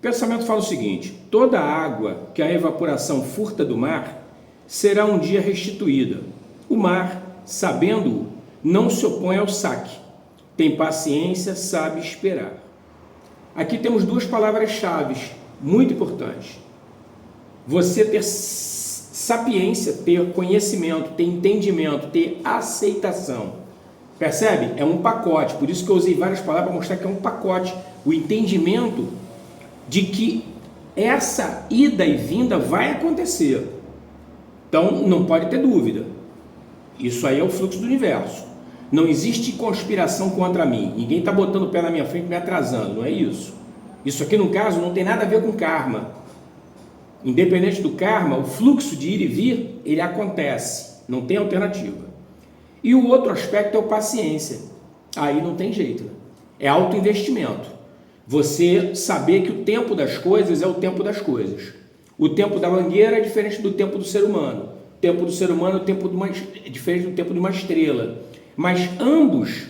pensamento fala o seguinte: toda água que a evaporação furta do mar será um dia restituída. O mar, sabendo-o, não se opõe ao saque. Tem paciência, sabe esperar. Aqui temos duas palavras-chave muito importantes. Você ter sapiência, ter conhecimento, ter entendimento, ter aceitação. Percebe? É um pacote, por isso que eu usei várias palavras para mostrar que é um pacote. O entendimento de que essa ida e vinda vai acontecer. Então, não pode ter dúvida. Isso aí é o fluxo do universo. Não existe conspiração contra mim. Ninguém está botando o pé na minha frente me atrasando, não é isso. Isso aqui, no caso, não tem nada a ver com karma. Independente do karma, o fluxo de ir e vir, ele acontece. Não tem alternativa. E o outro aspecto é o paciência. Aí não tem jeito. É autoinvestimento. Você saber que o tempo das coisas é o tempo das coisas. O tempo da mangueira é diferente do tempo do ser humano. O tempo do ser humano é diferente do tempo de uma estrela. Mas ambos,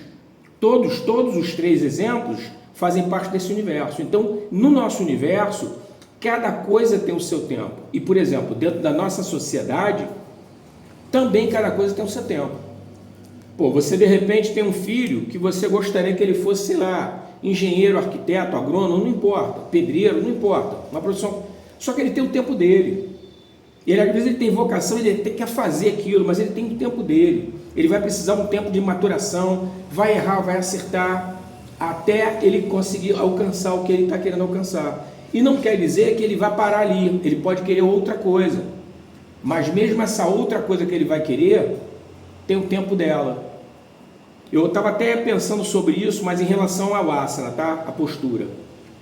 todos os três exemplos, fazem parte desse universo. Então, no nosso universo, cada coisa tem o seu tempo. E, por exemplo, dentro da nossa sociedade, também cada coisa tem o seu tempo. Pô, você de repente tem um filho que você gostaria que ele fosse, sei lá, engenheiro, arquiteto, agrônomo, não importa, pedreiro, não importa, uma profissão. Só que ele tem o tempo dele. Ele, às vezes, ele tem vocação, ele quer fazer aquilo, mas ele tem o tempo dele. Ele vai precisar um tempo de maturação, vai errar, vai acertar, até ele conseguir alcançar o que ele está querendo alcançar. E não quer dizer que ele vai parar ali, ele pode querer outra coisa. Mas mesmo essa outra coisa que ele vai querer, tem o tempo dela. Eu estava até pensando sobre isso, mas em relação ao asana, tá? A postura.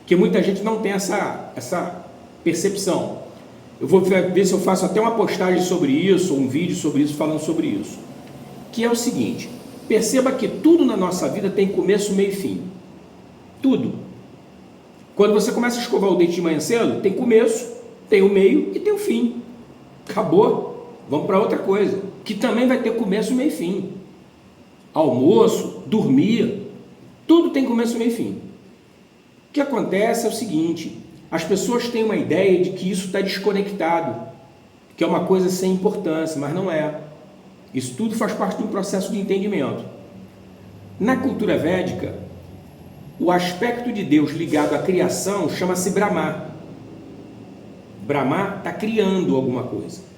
Que muita gente não tem essa percepção. Eu vou ver se eu faço até uma postagem sobre isso, ou um vídeo sobre isso, falando sobre isso. Que é o seguinte: perceba que tudo na nossa vida tem começo, meio e fim. Tudo. Quando você começa a escovar o dente de manhã cedo, tem começo, tem o meio e tem o fim. Acabou. Vamos para outra coisa, que também vai ter começo, meio e fim. Almoço, dormir, tudo tem começo, meio e fim. O que acontece é o seguinte: as pessoas têm uma ideia de que isso está desconectado, que é uma coisa sem importância, mas não é. Isso tudo faz parte de um processo de entendimento. Na cultura védica, o aspecto de Deus ligado à criação chama-se Brahma. Brahma está criando alguma coisa.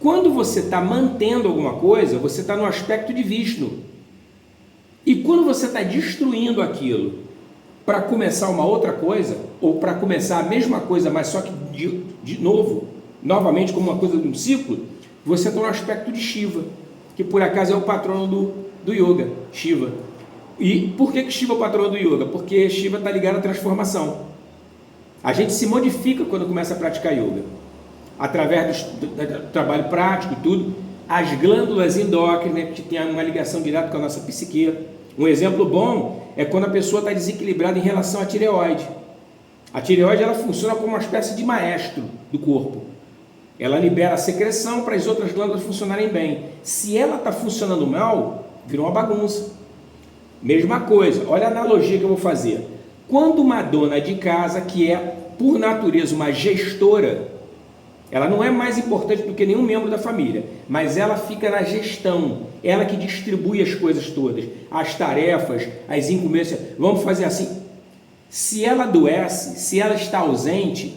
Quando você está mantendo alguma coisa, você está no aspecto de Vishnu. E quando você está destruindo aquilo para começar uma outra coisa, ou para começar a mesma coisa, mas só que novamente como uma coisa de um ciclo, você está no aspecto de Shiva, que por acaso é o patrono do yoga, Shiva. E por que Shiva é o patrono do yoga? Porque Shiva está ligado à transformação. A gente se modifica quando começa a praticar yoga. Através do trabalho prático e tudo, as glândulas endócrinas, que tem uma ligação direta com a nossa psique. Um exemplo bom é quando a pessoa está desequilibrada em relação à tireoide. A tireoide, ela funciona como uma espécie de maestro do corpo. Ela libera a secreção para as outras glândulas funcionarem bem. Se ela está funcionando mal, virou uma bagunça. Mesma coisa, olha a analogia que eu vou fazer. Quando uma dona de casa, que é por natureza uma gestora, ela não é mais importante do que nenhum membro da família, mas ela fica na gestão, ela que distribui as coisas todas, as tarefas, as incumbências. Vamos fazer assim: se ela adoece, se ela está ausente,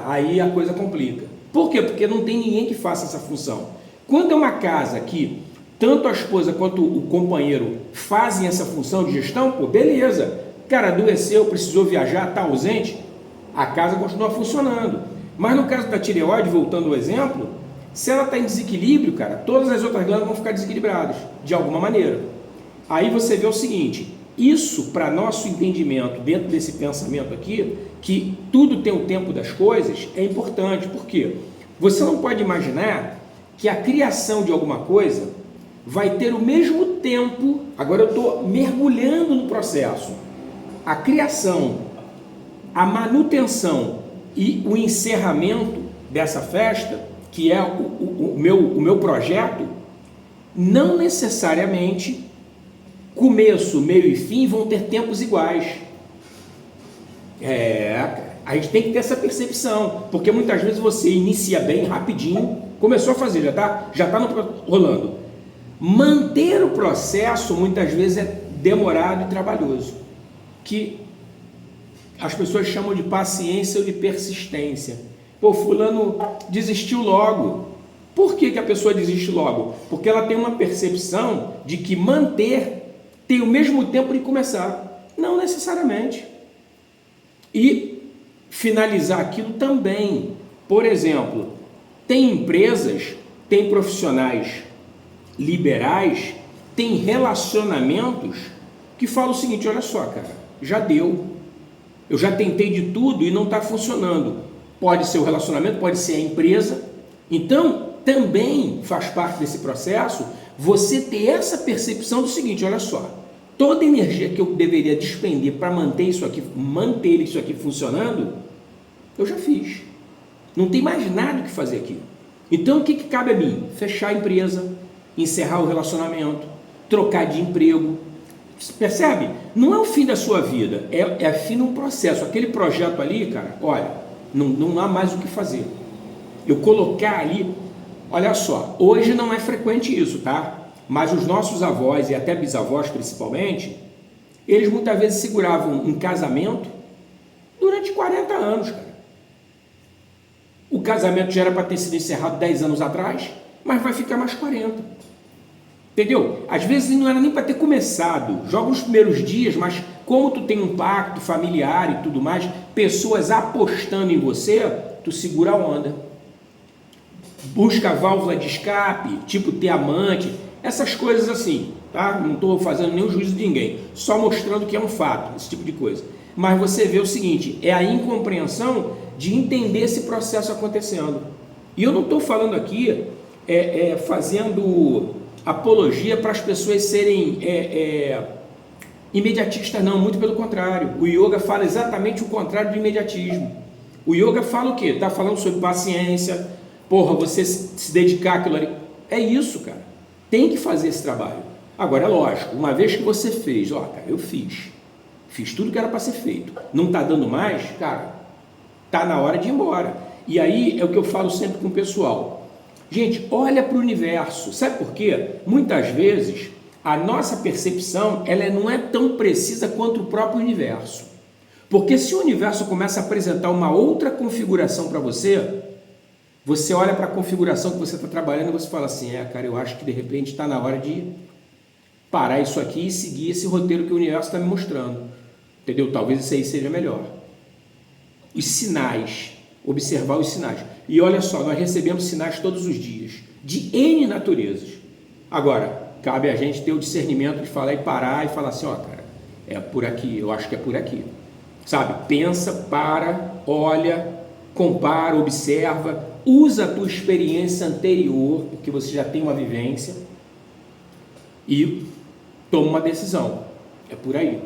aí a coisa complica. Por quê? Porque não tem ninguém que faça essa função. Quando é uma casa que tanto a esposa quanto o companheiro fazem essa função de gestão, pô, beleza, o cara adoeceu, precisou viajar, está ausente, a casa continua funcionando. Mas no caso da tireoide, voltando ao exemplo, se ela está em desequilíbrio, cara, todas as outras glândulas vão ficar desequilibradas, de alguma maneira. Aí você vê o seguinte: isso, para nosso entendimento, dentro desse pensamento aqui, que tudo tem o tempo das coisas, é importante. Por quê? Você não pode imaginar que a criação de alguma coisa vai ter o mesmo tempo. Agora eu estou mergulhando no processo. A criação, a manutenção e o encerramento dessa festa, que é o meu projeto, não necessariamente começo, meio e fim vão ter tempos iguais. A gente tem que ter essa percepção, porque muitas vezes você inicia bem, rapidinho, começou a fazer, já tá rolando. Manter o processo muitas vezes é demorado e trabalhoso, que as pessoas chamam de paciência ou de persistência. Pô, fulano desistiu logo. Por que a pessoa desiste logo? Porque ela tem uma percepção de que manter tem o mesmo tempo de começar. Não necessariamente. E finalizar aquilo também. Por exemplo, tem empresas, tem profissionais liberais, tem relacionamentos que falam o seguinte: olha só, cara, já deu. Eu já tentei de tudo e não está funcionando. Pode ser o relacionamento, pode ser a empresa. Então, também faz parte desse processo você ter essa percepção do seguinte: olha só, toda a energia que eu deveria despender para manter isso aqui funcionando, eu já fiz. Não tem mais nada o que fazer aqui. Então, o que cabe a mim? Fechar a empresa, encerrar o relacionamento, trocar de emprego. Percebe? Não é o fim da sua vida, é fim de um processo. Aquele projeto ali, cara, olha, não há mais o que fazer. Eu colocar ali, olha só, hoje não é frequente isso, tá? Mas os nossos avós e até bisavós principalmente, eles muitas vezes seguravam um casamento durante 40 anos, cara. O casamento já era para ter sido encerrado 10 anos atrás, mas vai ficar mais 40. Entendeu? Às vezes não era nem para ter começado, joga os primeiros dias, mas como tu tem um pacto familiar e tudo mais, pessoas apostando em você, tu segura a onda. Busca a válvula de escape, tipo ter amante, essas coisas assim, tá? Não estou fazendo nenhum juízo de ninguém, só mostrando que é um fato, esse tipo de coisa. Mas você vê o seguinte, é a incompreensão de entender esse processo acontecendo. E eu não estou falando aqui fazendo apologia para as pessoas serem imediatistas, não, muito pelo contrário. O yoga fala exatamente o contrário do imediatismo. O yoga fala o quê? Está falando sobre paciência, porra, você se dedicar àquilo ali. É isso, cara. Tem que fazer esse trabalho. Agora, é lógico, uma vez que você fez, ó, cara, eu fiz tudo que era para ser feito, não está dando mais, cara, tá na hora de ir embora. E aí é o que eu falo sempre com o pessoal. Gente, olha para o universo. Sabe por quê? Muitas vezes a nossa percepção ela não é tão precisa quanto o próprio universo. Porque se o universo começa a apresentar uma outra configuração para você, você olha para a configuração que você está trabalhando e você fala assim, cara, eu acho que de repente está na hora de parar isso aqui e seguir esse roteiro que o universo está me mostrando. Entendeu? Talvez isso aí seja melhor. Os sinais, observar os sinais. E olha só, nós recebemos sinais todos os dias, de N naturezas. Agora, cabe a gente ter o discernimento de falar e parar e falar assim, ó, cara, é por aqui, eu acho que é por aqui. Sabe? Pensa, para, olha, compara, observa, usa a tua experiência anterior, porque você já tem uma vivência, e toma uma decisão. É por aí.